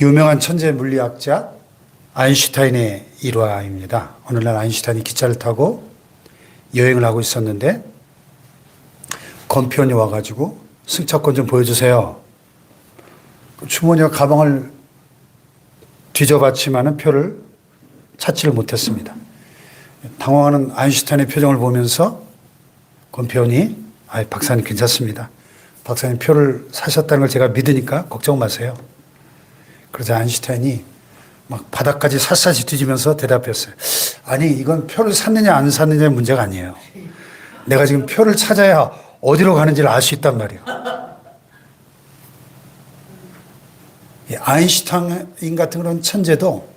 유명한 천재 물리학자 아인슈타인의 일화입니다. 어느 날 아인슈타인이 기차를 타고 여행을 하고 있었는데 검편이 와가지고 승차권 좀 보여주세요. 주머니와 가방을 뒤져봤지만은 표를 찾지를 못했습니다. 당황하는 아인슈타인의 표정을 보면서 검편이 박사님 괜찮습니다. 박사님 표를 사셨다는 걸 제가 믿으니까 걱정 마세요. 그러자 아인슈타인이 막 바닥까지 샅샅이 뒤지면서 대답했어요. 아니 이건 표를 샀느냐 안 샀느냐의 문제가 아니에요. 내가 지금 표를 찾아야 어디로 가는지를 알 수 있단 말이에요. 아인슈타인 같은 그런 천재도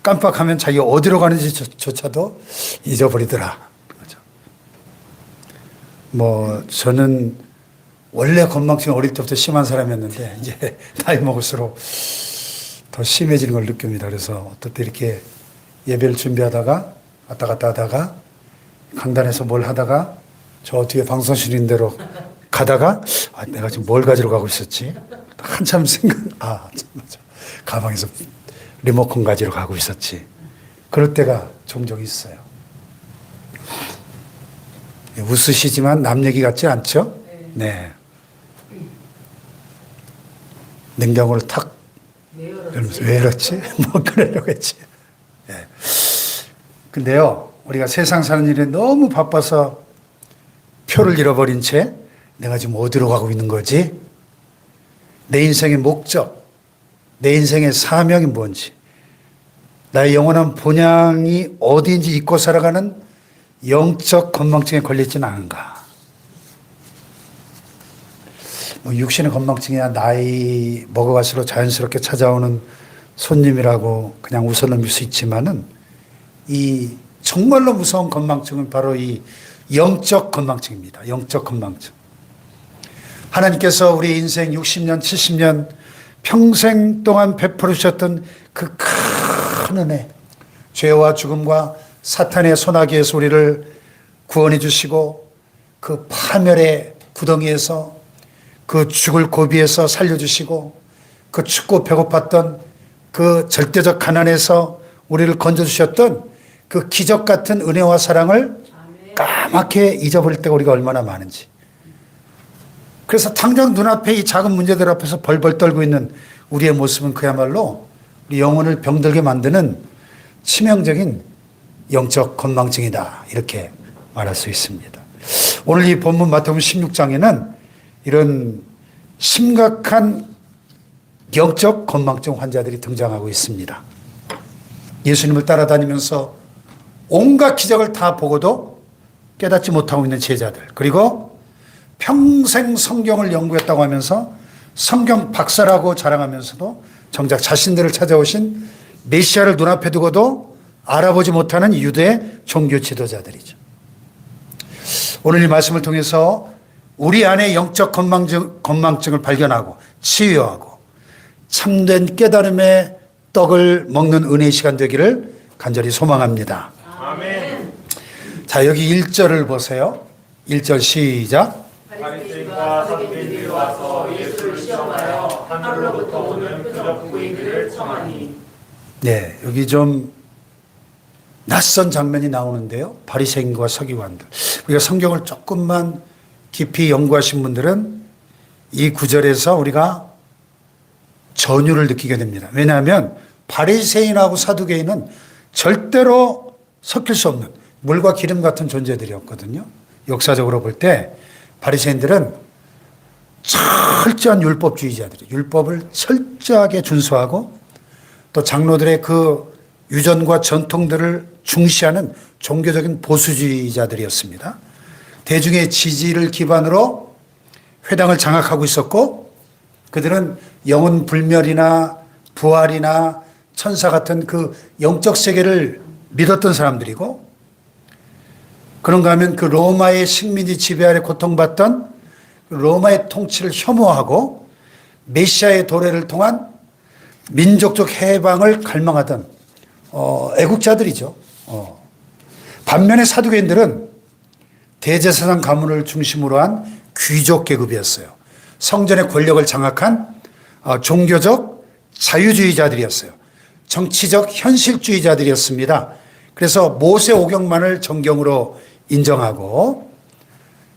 깜빡하면 자기가 어디로 가는지조차도 잊어버리더라. 저는 원래 건망증이 어릴 때부터 심한 사람이었는데 이제 나이 먹을수록 더 심해지는 걸 느낍니다. 그래서 어떨 때 이렇게 예배를 준비하다가 왔다 갔다 하다가 강단에서 뭘 하다가 저 뒤에 방송실인 대로 가다가 내가 지금 뭘 가지러 가고 있었지? 한참 맞아. 가방에서 리모컨 가지러 가고 있었지. 그럴 때가 종종 있어요. 웃으시지만 남 얘기 같지 않죠? 네. 냉장고를 탁 열면서 왜 이렇지? 그러려고 했지. 네. 근데요, 우리가 세상 사는 일에 너무 바빠서 표를 잃어버린 채 내가 지금 어디로 가고 있는 거지? 내 인생의 목적, 내 인생의 사명이 뭔지, 나의 영원한 본향이 어디인지 잊고 살아가는 영적 건망증에 걸리지는 않은가. 육신의 건망증이야 나이 먹어갈수록 자연스럽게 찾아오는 손님이라고 그냥 웃어 넘길 수 있지만은 이 정말로 무서운 건망증은 바로 이 영적 건망증입니다. 영적 건망증. 하나님께서 우리 인생 60년, 70년 평생 동안 베풀어 주셨던 그 큰 은혜, 죄와 죽음과 사탄의 소나기에서 우리를 구원해 주시고 그 파멸의 구덩이에서 그 죽을 고비에서 살려주시고 그 춥고 배고팠던 그 절대적 가난에서 우리를 건져주셨던 그 기적 같은 은혜와 사랑을 까맣게 잊어버릴 때가 우리가 얼마나 많은지. 그래서 당장 눈앞에 이 작은 문제들 앞에서 벌벌 떨고 있는 우리의 모습은 그야말로 우리 영혼을 병들게 만드는 치명적인 영적 건망증이다. 이렇게 말할 수 있습니다. 오늘 이 본문 마태복음 16장에는 이런 심각한 영적 건망증 환자들이 등장하고 있습니다. 예수님을 따라다니면서 온갖 기적을 다 보고도 깨닫지 못하고 있는 제자들, 그리고 평생 성경을 연구했다고 하면서 성경 박사라고 자랑하면서도 정작 자신들을 찾아오신 메시아를 눈앞에 두고도 알아보지 못하는 유대의 종교 지도자들이죠. 오늘 이 말씀을 통해서 우리 안에 영적 건망증을 발견하고 치유하고 참된 깨달음의 떡을 먹는 은혜의 시간 되기를 간절히 소망합니다. 아멘. 자, 여기 1절을 보세요. 1절 시작. 바리새인과 사두개인들이 와서 예수를 시험하여 하늘로부터 오는 표적 부인들을 청하니. 네, 여기 좀 낯선 장면이 나오는데요. 바리새인과 서기관들. 우리가 성경을 조금만 깊이 연구하신 분들은 이 구절에서 우리가 전율을 느끼게 됩니다. 왜냐하면 바리새인하고 사두개인은 절대로 섞일 수 없는 물과 기름 같은 존재들이었거든요. 역사적으로 볼 때 바리새인들은 철저한 율법주의자들이에요. 율법을 철저하게 준수하고 또 장로들의 그 유전과 전통들을 중시하는 종교적인 보수주의자들이었습니다. 대중의 지지를 기반으로 회당을 장악하고 있었고 그들은 영혼 불멸이나 부활이나 천사 같은 그 영적 세계를 믿었던 사람들이고 그런가 하면 그 로마의 식민지 지배 아래 고통받던 로마의 통치를 혐오하고 메시아의 도래를 통한 민족적 해방을 갈망하던 애국자들이죠. 반면에 사두개인들은 대제사장 가문을 중심으로 한 귀족 계급이었어요. 성전의 권력을 장악한 종교적 자유주의자들이었어요. 정치적 현실주의자들이었습니다. 그래서 모세 오경만을 정경으로 인정하고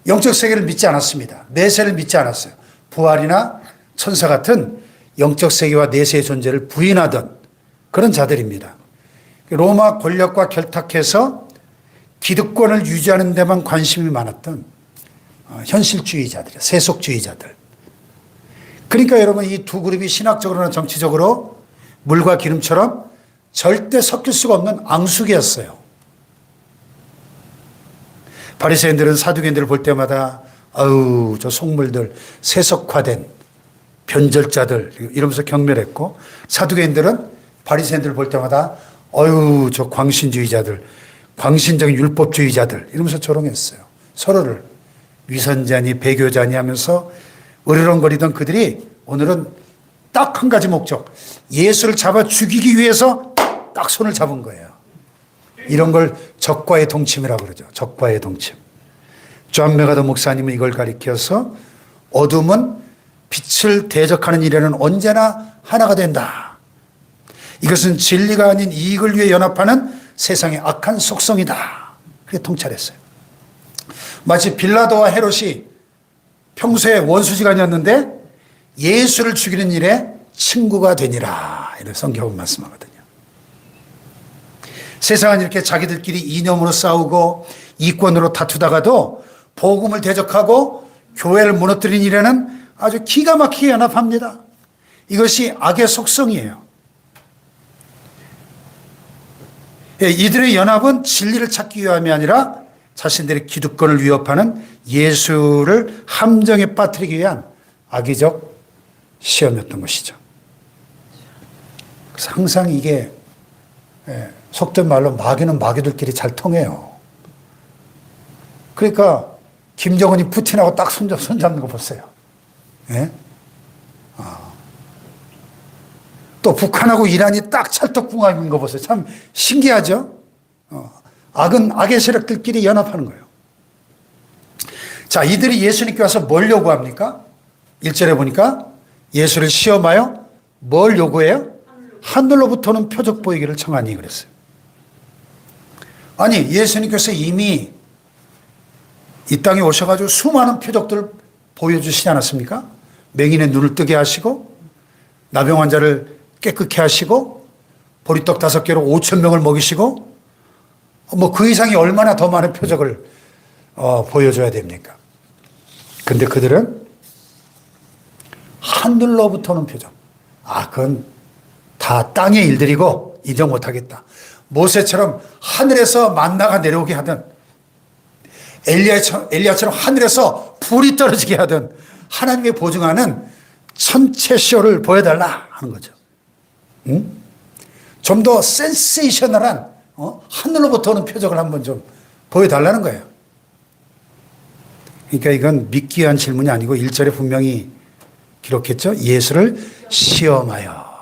영적 세계를 믿지 않았습니다. 내세를 믿지 않았어요. 부활이나 천사 같은 영적 세계와 내세의 존재를 부인하던 그런 자들입니다. 로마 권력과 결탁해서 기득권을 유지하는 데만 관심이 많았던 현실주의자들, 세속주의자들. 그러니까 여러분 이 두 그룹이 신학적으로나 정치적으로 물과 기름처럼 절대 섞일 수가 없는 앙숙이었어요. 바리새인들은 사두개인들을 볼 때마다 아우 저 속물들 세속화된 변절자들 이러면서 경멸했고, 사두개인들은 바리새인들을 볼 때마다 아유 저 광신주의자들, 광신적인 율법주의자들 이러면서 조롱했어요. 서로를 위선자니 배교자니 하면서 으르렁거리던 그들이 오늘은 딱 한 가지 목적, 예수를 잡아 죽이기 위해서 딱 손을 잡은 거예요. 이런 걸 적과의 동침이라고 그러죠. 적과의 동침. 존 메가더 목사님은 이걸 가리켜서 어둠은 빛을 대적하는 일에는 언제나 하나가 된다. 이것은 진리가 아닌 이익을 위해 연합하는 세상의 악한 속성이다. 그렇게 통찰했어요. 마치 빌라도와 헤롯이 평소에 원수지간이었는데 예수를 죽이는 일에 친구가 되니라. 이런 성경은 말씀하거든요. 세상은 이렇게 자기들끼리 이념으로 싸우고 이권으로 다투다가도 복음을 대적하고 교회를 무너뜨린 일에는 아주 기가 막히게 연합합니다. 이것이 악의 속성이에요. 이들의 연합은 진리를 찾기 위함이 아니라 자신들의 기득권을 위협하는 예수를 함정에 빠뜨리기 위한 악의적 시험이었던 것이죠. 그래서 항상 이게 속된 말로 마귀는 마귀들끼리 잘 통해요. 그러니까 김정은이 푸틴하고 딱 손잡는 거 보세요. 예? 또 북한하고 이란이 딱 찰떡궁합인 거 보세요. 참 신기하죠? 악은 악의 세력들끼리 연합하는 거예요. 자, 이들이 예수님께 와서 뭘 요구합니까? 1절에 보니까 예수를 시험하여 뭘 요구해요? 하늘로부터는 표적 보이기를 청하니 그랬어요. 아니, 예수님께서 이미 이 땅에 오셔가지고 수많은 표적들을 보여주시지 않았습니까? 맹인의 눈을 뜨게 하시고, 나병 환자를 깨끗게 하시고, 보리떡 5개로 5,000명을 먹이시고, 그 이상이 얼마나 더 많은 표적을 보여줘야 됩니까? 근데 그들은 하늘로부터는 표적. 그건 다 땅의 일들이고 인정 못하겠다. 모세처럼 하늘에서 만나가 내려오게 하든, 엘리야처럼 하늘에서 불이 떨어지게 하든, 하나님이 보증하는 천체 쇼를 보여달라 하는 거죠. 응? 좀 더 센세이셔널한 하늘로부터 오는 표적을 한번 좀 보여달라는 거예요. 그러니까 이건 믿기 위한 질문이 아니고 1절에 분명히 기록했죠. 예수를 시험하여.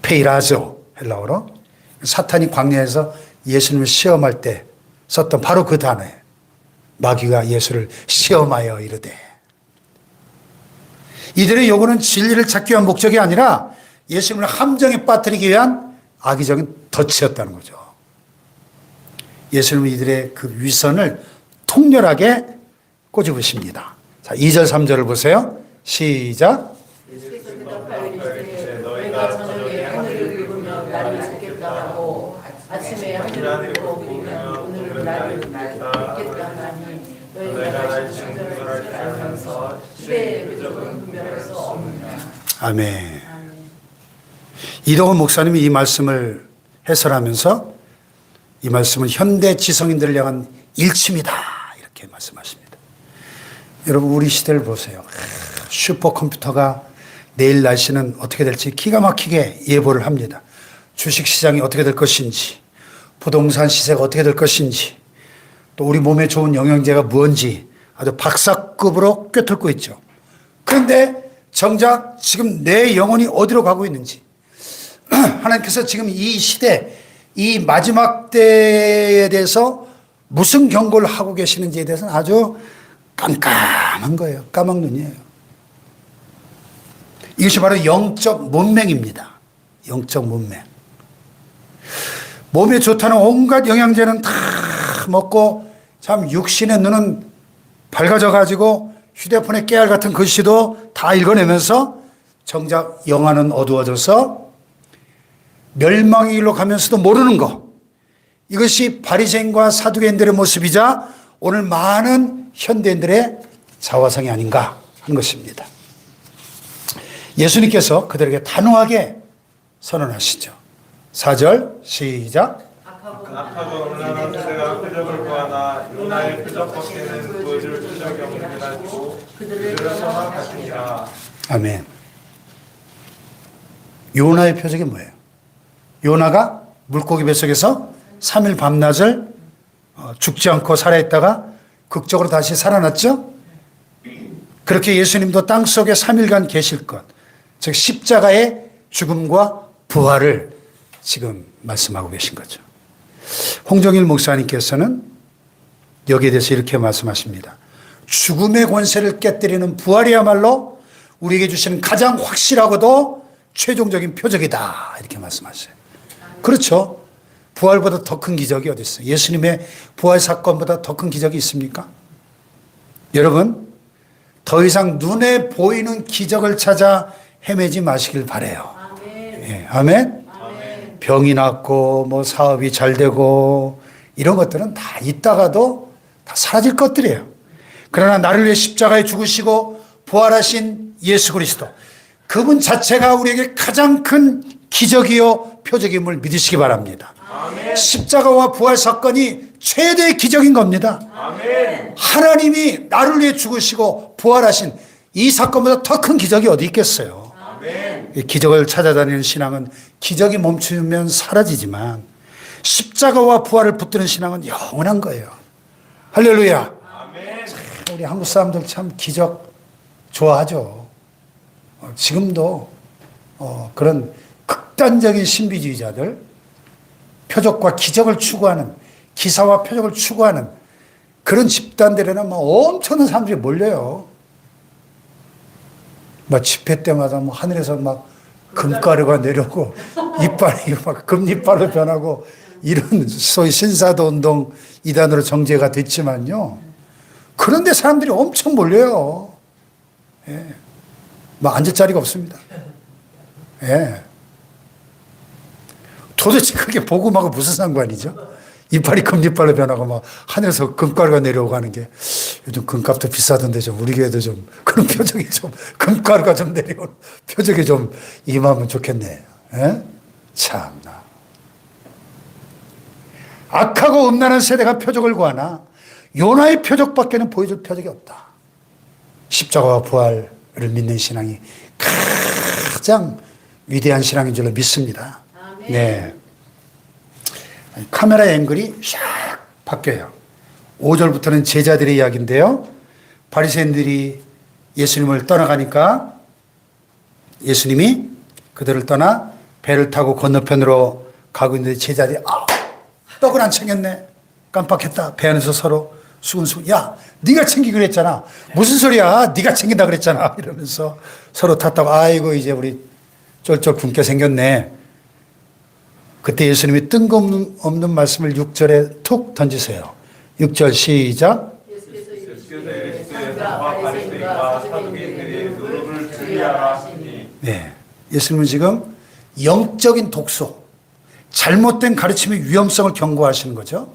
페이라조 헬라어로. 사탄이 광야에서 예수님을 시험할 때 썼던 바로 그 단어예요. 마귀가 예수를 시험하여 이르되. 이들의 요구는 진리를 찾기 위한 목적이 아니라 예수님을 함정에 빠뜨리기 위한 악의적인 덫이었다는 거죠. 예수님은 이들의 그 위선을 통렬하게 꼬집으십니다. 자, 2절, 3절을 보세요. 시작. 너희가 저녁에 하늘을 긁으며 나를 찾겠다 하고 아침에 하늘을 긁으면 오늘은 나를 찾겠다 하니 너희가 나를 증거를 알면서 시대의 표적은 분별할 수 없느냐. 아멘. 이동훈 목사님이 이 말씀을 해설하면서 이 말씀은 현대 지성인들을 향한 일침이다 이렇게 말씀하십니다. 여러분 우리 시대를 보세요. 슈퍼컴퓨터가 내일 날씨는 어떻게 될지 기가 막히게 예보를 합니다. 주식시장이 어떻게 될 것인지, 부동산 시세가 어떻게 될 것인지, 또 우리 몸에 좋은 영양제가 뭔지 아주 박사급으로 꿰뚫고 있죠. 그런데 정작 지금 내 영혼이 어디로 가고 있는지, 하나님께서 지금 이 시대, 이 마지막 때에 대해서 무슨 경고를 하고 계시는지에 대해서는 아주 깜깜한 거예요. 까막눈이에요. 이것이 바로 영적 문맹입니다. 영적 문맹. 몸에 좋다는 온갖 영양제는 다 먹고 참 육신의 눈은 밝아져 가지고 휴대폰의 깨알 같은 글씨도 다 읽어내면서 정작 영안은 어두워져서 멸망의 길로 가면서도 모르는 것. 이것이 바리새인과 사두개인들의 모습이자 오늘 많은 현대인들의 자화상이 아닌가 하는 것입니다. 예수님께서 그들에게 단호하게 선언하시죠. 4절 시작. 악하고 음란한 새가 표적을 구하나 요나의 표적밖에는 보여줄 표적이 없는 알고 그들을 떠나 갔으니라. 아멘. 요나의 표적이 뭐예요? 요나가 물고기 뱃속에서 3일 밤낮을 죽지 않고 살아있다가 극적으로 다시 살아났죠? 그렇게 예수님도 땅속에 3일간 계실 것, 즉 십자가의 죽음과 부활을 지금 말씀하고 계신 거죠. 홍정일 목사님께서는 여기에 대해서 이렇게 말씀하십니다. 죽음의 권세를 깨뜨리는 부활이야말로 우리에게 주시는 가장 확실하고도 최종적인 표적이다, 이렇게 말씀하셔요. 그렇죠. 부활보다 더 큰 기적이 어디 있어요? 예수님의 부활 사건보다 더 큰 기적이 있습니까? 여러분, 더 이상 눈에 보이는 기적을 찾아 헤매지 마시길 바라요. 예, 아멘. 병이 낫고 뭐 사업이 잘 되고 이런 것들은 다 있다가도 다 사라질 것들이에요. 그러나 나를 위해 십자가에 죽으시고 부활하신 예수 그리스도, 그분 자체가 우리에게 가장 큰 기적이요 표적임을 믿으시기 바랍니다. 아멘. 십자가와 부활 사건이 최대의 기적인 겁니다. 아멘. 하나님이 나를 위해 죽으시고 부활하신 이 사건보다 더 큰 기적이 어디 있겠어요. 아멘. 기적을 찾아다니는 신앙은 기적이 멈추면 사라지지만 십자가와 부활을 붙드는 신앙은 영원한 거예요. 할렐루야. 아멘. 우리 한국 사람들 참 기적 좋아하죠. 지금도 그런 극단적인 신비주의자들, 표적과 기적을 추구하는, 기사와 표적을 추구하는 그런 집단들에는 막 엄청난 사람들이 몰려요. 막 집회 때마다 뭐 하늘에서 막 금가루가 내려오고 이빨이 막 금이빨로 변하고 이런 소위 신사도 운동 이단으로 정제가 됐지만요. 그런데 사람들이 엄청 몰려요. 예. 막 앉을 자리가 없습니다. 예. 도대체 그게 복음하고 무슨 상관이죠? 이빨이 금이빨로 변하고 막 하늘에서 금가루가 내려오고 하는 게, 요즘 금값도 비싸던데 좀 우리 교회도 좀 그런 표적이 좀, 금가루가 좀 내려오는 표적이 좀 임하면 좋겠네. 예? 참나. 악하고 음란한 세대가 표적을 구하나 요나의 표적밖에는 보여줄 표적이 없다. 십자가와 부활을 믿는 신앙이 가장 위대한 신앙인 줄로 믿습니다. 네. 카메라 앵글이 샥 바뀌어요. 5절부터는 제자들의 이야기인데요. 바리새인들이 예수님을 떠나가니까 예수님이 그들을 떠나 배를 타고 건너편으로 가고 있는데 제자들이 떡을 안 챙겼네. 깜빡했다. 배 안에서 서로 수근수근. 야, 네가 챙기기로 했잖아. 무슨 소리야? 네가 챙긴다 그랬잖아. 이러면서 서로 탔다고. 아이고 이제 우리 쫄쫄 굶게 생겼네. 그때 예수님이 뜬금없는 말씀을 6절에 툭 던지세요. 6절 시작. 네, 예수님은 지금 영적인 독소, 잘못된 가르침의 위험성을 경고하시는 거죠.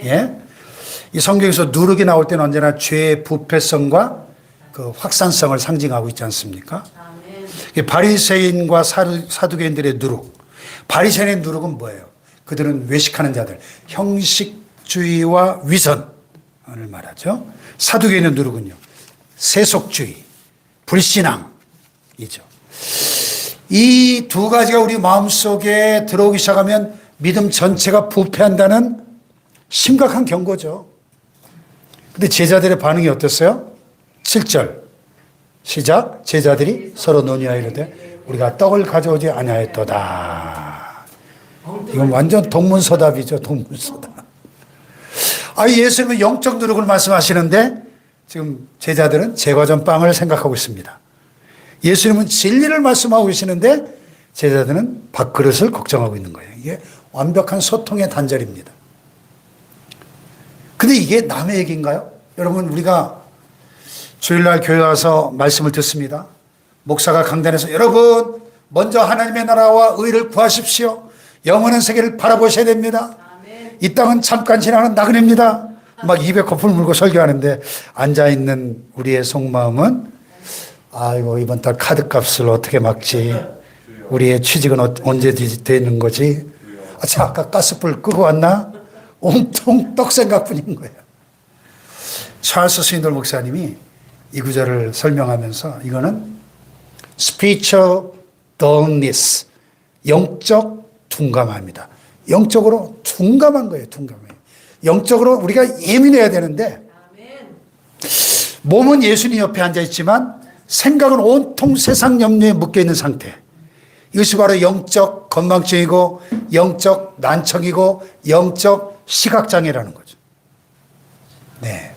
예, 이 성경에서 누룩이 나올 때는 언제나 죄의 부패성과 그 확산성을 상징하고 있지 않습니까? 바리새인과 사두개인들의 누룩. 바리새인의 누룩은 뭐예요? 그들은 외식하는 자들, 형식주의와 위선을 말하죠. 사두개인의 누룩은요, 세속주의, 불신앙이죠. 이 두 가지가 우리 마음속에 들어오기 시작하면 믿음 전체가 부패한다는 심각한 경고죠. 근데 제자들의 반응이 어땠어요? 7절 시작. 제자들이 서로 논의하여 이르되 우리가 떡을 가져오지 아니하였도다. 이건 완전 동문서답이죠. 동문서답. 예수님은 영적 누룩을 말씀하시는데 지금 제자들은 제과 전 빵을 생각하고 있습니다. 예수님은 진리를 말씀하고 계시는데 제자들은 밥그릇을 걱정하고 있는 거예요. 이게 완벽한 소통의 단절입니다. 근데 이게 남의 얘기인가요? 여러분, 우리가 주일날 교회 와서 말씀을 듣습니다. 목사가 강단에서 여러분 먼저 하나님의 나라와 의를 구하십시오. 영원한 세계를 바라보셔야 됩니다. 이 땅은 잠깐 지나는 나그네입니다. 막 입에 거품을 물고 설교하는데 앉아있는 우리의 속마음은 아이고 이번 달 카드값을 어떻게 막지? 우리의 취직은 언제 되는 거지? 아까 가스불 끄고 왔나? 온통 떡생각뿐인 거예요. 찰스 스윈돌 목사님이 이 구절을 설명하면서 이거는 spiritual dullness, 영적 둔감함이다. 영적으로 둔감한 거예요. 둔감해요. 영적으로 우리가 예민해야 되는데 몸은 예수님 옆에 앉아있지만 생각은 온통 세상 염려에 묶여있는 상태. 이것이 바로 영적 건망증이고 영적 난청이고 영적 시각장애라는 거죠. 네.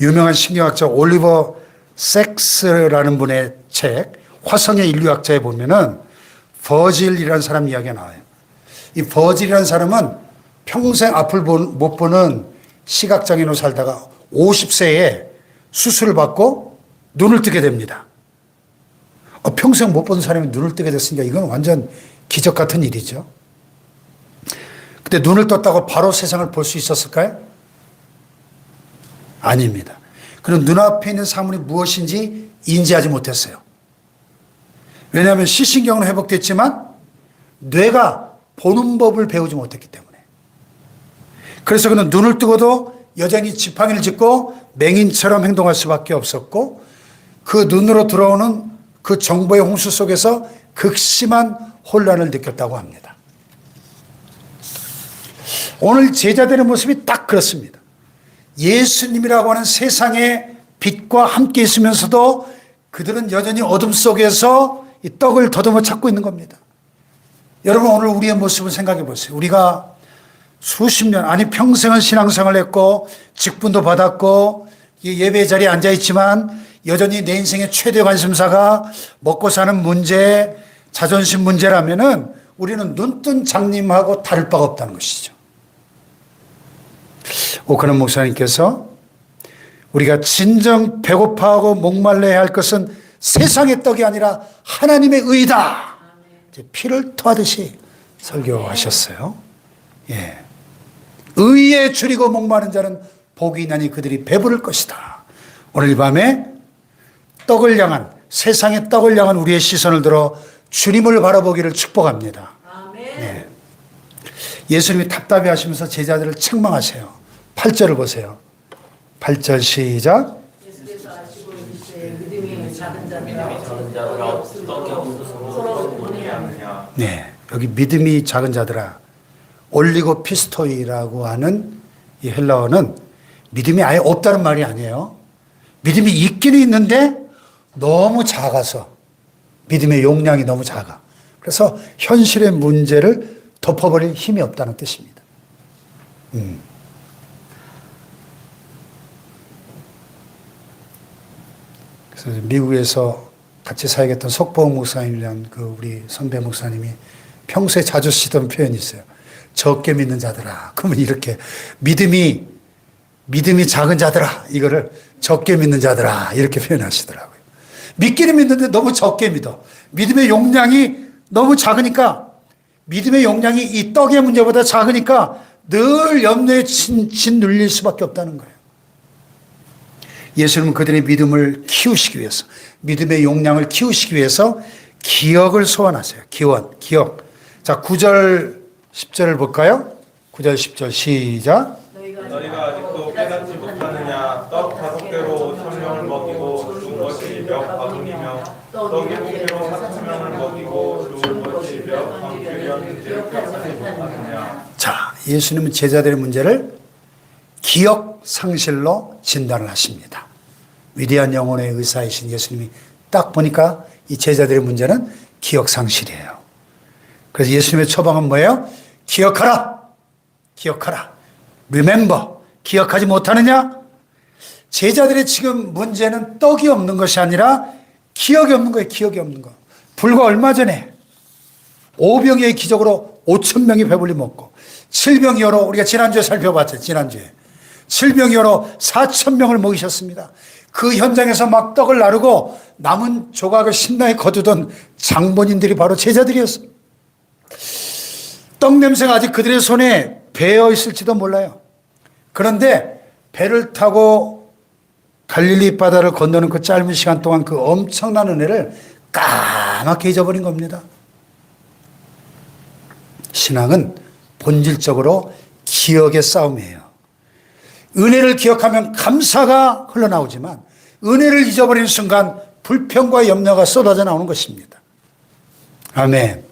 유명한 심리학자 올리버 섹스라는 분의 책 화성의 인류학자에 보면은 버질이라는 사람 이야기가 나와요. 이 버질이라는 사람은 평생 앞을 못 보는 시각장애로 살다가 50세에 수술을 받고 눈을 뜨게 됩니다. 평생 못 본 사람이 눈을 뜨게 됐으니까 이건 완전 기적 같은 일이죠. 근데 눈을 떴다고 바로 세상을 볼 수 있었을까요? 아닙니다. 그럼 눈앞에 있는 사물이 무엇인지 인지하지 못했어요. 왜냐하면 시신경은 회복됐지만 뇌가 보는 법을 배우지 못했기 때문에. 그래서 그는 눈을 뜨고도 여전히 지팡이를 짚고 맹인처럼 행동할 수밖에 없었고 그 눈으로 들어오는 그 정보의 홍수 속에서 극심한 혼란을 느꼈다고 합니다. 오늘 제자들의 모습이 딱 그렇습니다. 예수님이라고 하는 세상의 빛과 함께 있으면서도 그들은 여전히 어둠 속에서 이 떡을 더듬어 찾고 있는 겁니다. 여러분, 오늘 우리의 모습을 생각해 보세요. 우리가 수십 년, 아니 평생을 신앙생활을 했고 직분도 받았고 예배 자리에 앉아있지만 여전히 내 인생의 최대 관심사가 먹고 사는 문제, 자존심 문제라면은 우리는 눈뜬 장님하고 다를 바가 없다는 것이죠. 오카는 목사님께서 우리가 진정 배고파하고 목말라야 할 것은 세상의 떡이 아니라 하나님의 의다. 피를 토하듯이 설교하셨어요. 예. 의에 줄이고 목마른 자는 복이 있나니 그들이 배부를 것이다. 오늘 이 밤에 떡을 향한, 세상의 떡을 향한 우리의 시선을 들어 주님을 바라보기를 축복합니다. 네. 예수님이 답답해 하시면서 제자들을 책망하세요. 8절을 보세요. 8절 시작. 예수께서 아시고 이르시되 믿음이 작은 자들아 떡이 없어서 서로 논의하느냐. 네, 여기 믿음이 작은 자들아, 올리고 피스토이라고 하는 이 헬라어는 믿음이 아예 없다는 말이 아니에요. 믿음이 있기는 있는데 너무 작아서, 믿음의 용량이 너무 작아. 그래서 현실의 문제를 덮어버릴 힘이 없다는 뜻입니다. 그래서 미국에서 같이 사역했던 속보은 목사님이라는 그 우리 선배 목사님이 평소에 자주 쓰던 표현이 있어요. 적게 믿는 자들아. 그러면 이렇게 믿음이 작은 자들아. 이거를 적게 믿는 자들아. 이렇게 표현하시더라고요. 믿기는 믿는데 너무 적게 믿어. 믿음의 용량이 너무 작으니까, 믿음의 용량이 이 떡의 문제보다 작으니까 늘 염려에 짓눌릴 수밖에 없다는 거예요. 예수님은 그들의 믿음을 키우시기 위해서, 믿음의 용량을 키우시기 위해서 기억을 소환하세요. 기억. 자, 9절, 10절을 볼까요? 9절, 10절 시작. 너희가 아직도 깨닫지 못하느냐. 떡 5개로 5,000명을 먹이고 죽은 것이 몇 바구니며 떡 7개로 4,000명을 먹이고 죽은 것이 몇 바구니였는지 기억하지 못하느냐. 자, 예수님은 제자들의 문제를 기억 상실로 진단을 하십니다. 위대한 영혼의 의사이신 예수님이 딱 보니까 이 제자들의 문제는 기억 상실이에요. 그래서 예수님의 처방은 뭐예요? 기억하라. Remember. 기억하지 못하느냐? 제자들의 지금 문제는 떡이 없는 것이 아니라 기억이 없는 거예요. 기억이 없는 거. 불과 얼마 전에 오병이의 기적으로 5,000명이 배불리 먹고, 7병이어로 우리가 지난주에 살펴봤죠. 지난주에 7병이어로 4,000명을 먹이셨습니다. 그 현장에서 막 떡을 나르고 남은 조각을 신나게 거두던 장본인들이 바로 제자들이었어요. 떡 냄새가 아직 그들의 손에 배어 있을지도 몰라요. 그런데 배를 타고 갈릴리 바다를 건너는 그 짧은 시간 동안 그 엄청난 은혜를 까맣게 잊어버린 겁니다. 신앙은 본질적으로 기억의 싸움이에요. 은혜를 기억하면 감사가 흘러나오지만 은혜를 잊어버리는 순간 불평과 염려가 쏟아져 나오는 것입니다. 아멘.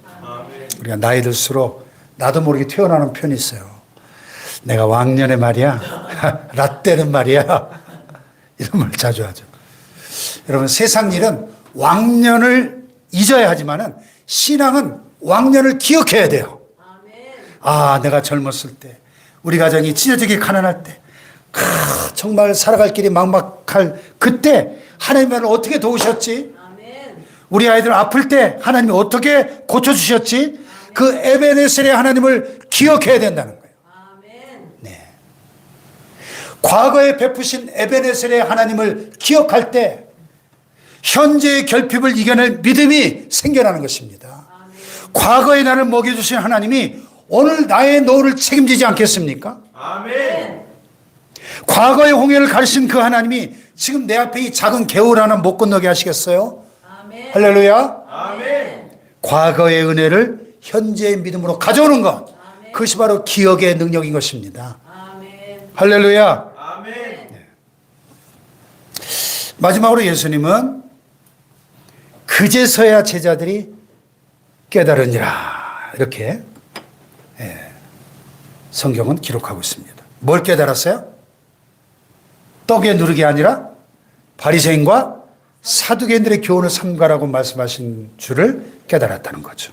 우리가 나이 들수록 나도 모르게 튀어나오는 편이 있어요. 내가 왕년에 말이야, 라떼는 말이야, 이런 말 자주 하죠. 여러분, 세상 일은 왕년을 잊어야 하지만은 신앙은 왕년을 기억해야 돼요. 아, 내가 젊었을 때, 우리 가정이 찢어지게 가난할 때, 정말 살아갈 길이 막막할 그때 하나님이 나를 어떻게 도우셨지? 우리 아이들 아플 때 하나님이 어떻게 고쳐주셨지? 그 에베네셀의 하나님을 기억해야 된다는 거예요. 네. 과거에 베푸신 에베네셀의 하나님을 기억할 때 현재의 결핍을 이겨낼 믿음이 생겨나는 것입니다. 과거에 나를 먹여주신 하나님이 오늘 나의 노후를 책임지지 않겠습니까? 아멘. 과거의 홍해를 가르친 그 하나님이 지금 내 앞에 이 작은 개울 하나 못 건너게 하시겠어요? 아멘. 할렐루야. 아멘. 과거의 은혜를 현재의 믿음으로 가져오는 것, 그것이 바로 기억의 능력인 것입니다. 아멘. 할렐루야. 아멘. 마지막으로 예수님은 그제서야 제자들이 깨달으니라, 이렇게 성경은 기록하고 있습니다. 뭘 깨달았어요? 떡에 누르기 아니라 바리새인과 사두개인들의 교훈을 삼가라고 말씀하신 줄을 깨달았다는 거죠.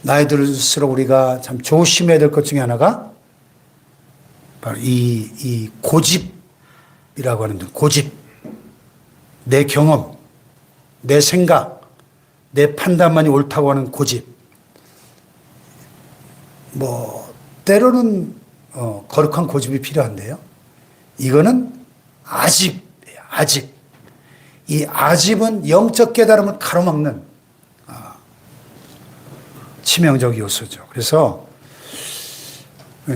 나이 들수록 우리가 참 조심해야 될 것 중에 하나가 바로 이 고집이라고 하는 고집, 내 경험, 내 생각, 내 판단만이 옳다고 하는 고집. 때로는 거룩한 고집이 필요한데요. 이거는 아집이에요. 아집. 이 아집은 영적 깨달음을 가로막는 치명적 요소죠. 그래서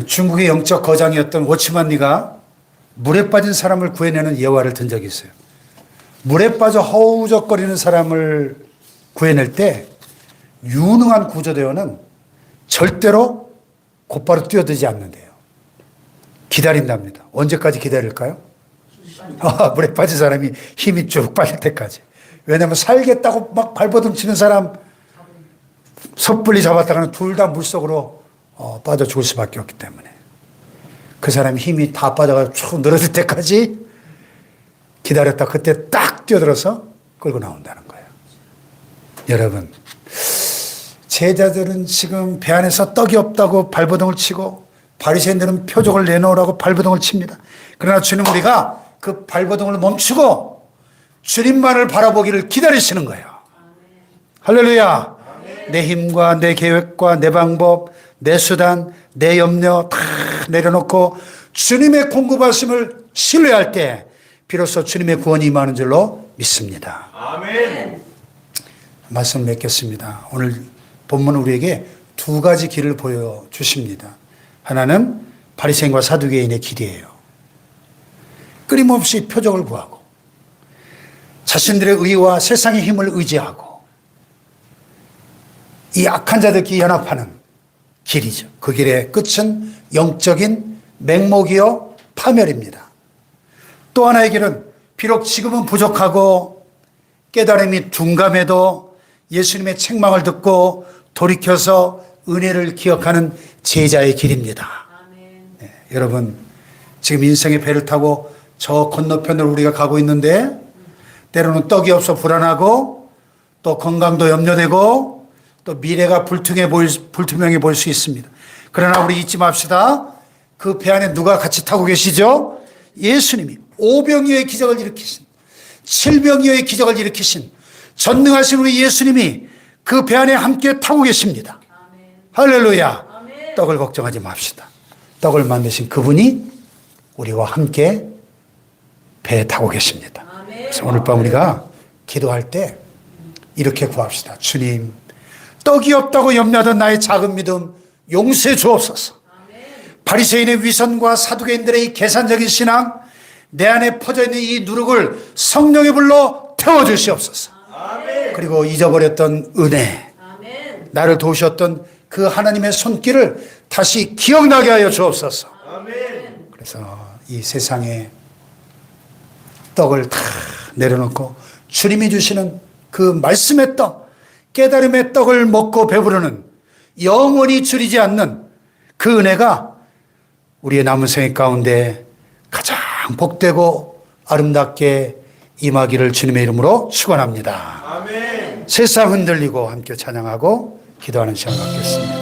중국의 영적 거장이었던 워치만리가 물에 빠진 사람을 구해내는 예화를 든 적이 있어요. 물에 빠져 허우적거리는 사람을 구해낼 때 유능한 구조대원은 절대로 곧바로 뛰어들지 않는데요. 기다린답니다. 언제까지 기다릴까요? 물에 빠진 사람이 힘이 쭉 빠질 때까지. 왜냐하면 살겠다고 막 발버둥 치는 사람 섣불리 잡았다가는 둘 다 물속으로 빠져 죽을 수밖에 없기 때문에 그 사람이 힘이 다 빠져가지고 쭉 늘어질 때까지 기다렸다 그때 딱 뛰어들어서 끌고 나온다는 거예요. 여러분, 제자들은 지금 배 안에서 떡이 없다고 발버둥을 치고 바리새인들은 표적을 내놓으라고 발버둥을 칩니다. 그러나 주님, 우리가 그 발버둥을 멈추고 주님만을 바라보기를 기다리시는 거예요. 할렐루야. 내 힘과 내 계획과 내 방법, 내 수단, 내 염려 다 내려놓고 주님의 공급하심을 신뢰할 때 비로소 주님의 구원이 임하는 줄로 믿습니다. 아멘. 말씀 맺겠습니다. 오늘 본문은 우리에게 두 가지 길을 보여주십니다. 하나는 바리새인과 사두개인의 길이에요. 끊임없이 표적을 구하고 자신들의 의와 세상의 힘을 의지하고 이 악한 자들끼리 연합하는 길이죠. 그 길의 끝은 영적인 맹목이요 파멸입니다. 또 하나의 길은 비록 지금은 부족하고 깨달음이 둔감해도 예수님의 책망을 듣고 돌이켜서 은혜를 기억하는 제자의 길입니다. 네, 여러분, 지금 인생의 배를 타고 저 건너편으로 우리가 가고 있는데 때로는 떡이 없어 불안하고 또 건강도 염려되고 또 미래가 불투명해 보일 수 있습니다. 그러나 우리 잊지 맙시다. 그 배 안에 누가 같이 타고 계시죠? 예수님이 오병이어의 기적을 일으키신, 칠병이어의 기적을 일으키신 전능하신 우리 예수님이 그 배 안에 함께 타고 계십니다. 할렐루야. 떡을 걱정하지 맙시다. 떡을 만드신 그분이 우리와 함께 배에 타고 계십니다. 그래서 오늘 밤 우리가 기도할 때 이렇게 구합시다. 주님, 떡이 없다고 염려하던 나의 작은 믿음 용서해 주옵소서. 바리새인의 위선과 사두개인들의 이 계산적인 신앙, 내 안에 퍼져있는 이 누룩을 성령의 불로 태워주시옵소서. 그리고 잊어버렸던 은혜, 나를 도우셨던 그 하나님의 손길을 다시 기억나게 하여 주옵소서. 그래서 이 세상에 떡을 다 내려놓고 주님이 주시는 그 말씀의 떡, 깨달음의 떡을 먹고 배부르는, 영원히 줄이지 않는 그 은혜가 우리의 남은 생애 가운데 가장 복되고 아름답게 임하기를 주님의 이름으로 축원합니다. 아멘. 세상 흔들리고 함께 찬양하고 기도하는 시간 갖겠습니다.